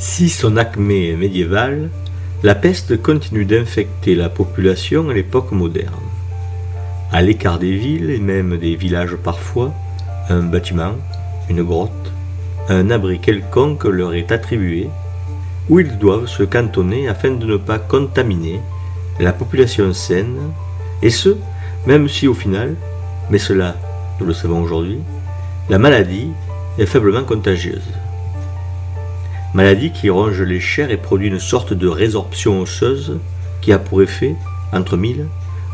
Si son acmé est médiéval, la peste continue d'infecter la population à l'époque moderne. À l'écart des villes et même des villages parfois, un bâtiment, une grotte, un abri quelconque leur est attribué, où ils doivent se cantonner afin de ne pas contaminer la population saine, et ce, même si au final, mais cela nous le savons aujourd'hui, la maladie est faiblement contagieuse. Maladie qui ronge les chairs et produit une sorte de résorption osseuse qui a pour effet, entre mille,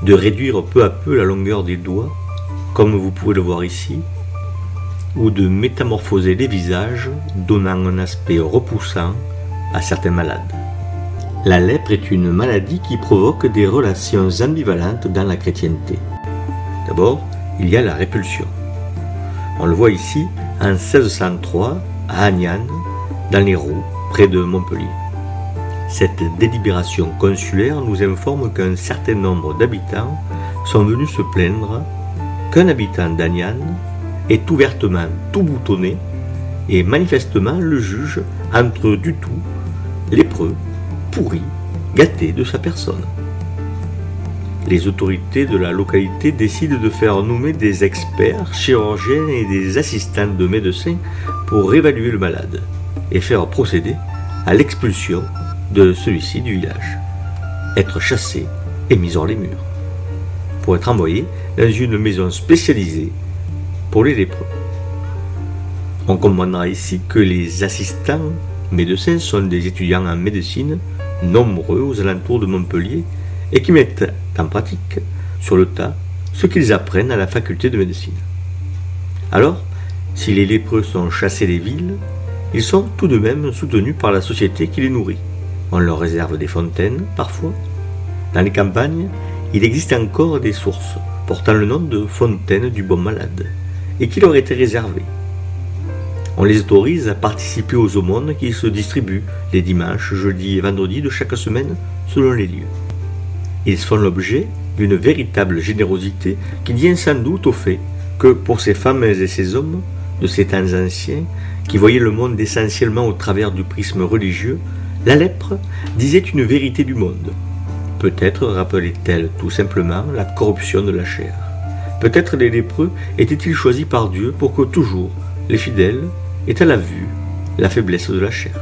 de réduire peu à peu la longueur des doigts, comme vous pouvez le voir ici, ou de métamorphoser les visages, donnant un aspect repoussant à certains malades. La lèpre est une maladie qui provoque des relations ambivalentes dans la chrétienté. D'abord, il y a la répulsion. On le voit ici en 1603 à Agnan, dans l'Hérault, près de Montpellier. Cette délibération consulaire nous informe qu'un certain nombre d'habitants sont venus se plaindre qu'un habitant d'Agnan est ouvertement tout boutonné et manifestement le juge entre du tout lépreux, pourri, gâté de sa personne. Les autorités de la localité décident de faire nommer des experts, chirurgiens et des assistants de médecins pour évaluer le malade et faire procéder à l'expulsion de celui-ci du village, être chassé et mis hors les murs, pour être envoyé dans une maison spécialisée pour les lépreux. On comprendra ici que les assistants médecins sont des étudiants en médecine, nombreux aux alentours de Montpellier, et qui mettent en pratique, sur le tas, ce qu'ils apprennent à la faculté de médecine. Alors, si les lépreux sont chassés des villes, ils sont tout de même soutenus par la société qui les nourrit. On leur réserve des fontaines, parfois. Dans les campagnes, il existe encore des sources portant le nom de fontaines du bon malade, et qui leur étaient réservées. On les autorise à participer aux aumônes qui se distribuent les dimanches, jeudis et vendredis de chaque semaine selon les lieux. Ils font l'objet d'une véritable générosité qui vient sans doute au fait que pour ces femmes et ces hommes de ces temps anciens, qui voyaient le monde essentiellement au travers du prisme religieux, la lèpre disait une vérité du monde. Peut-être rappelait-elle tout simplement la corruption de la chair. Peut-être les lépreux étaient-ils choisis par Dieu pour que toujours les fidèles aient à la vue la faiblesse de la chair.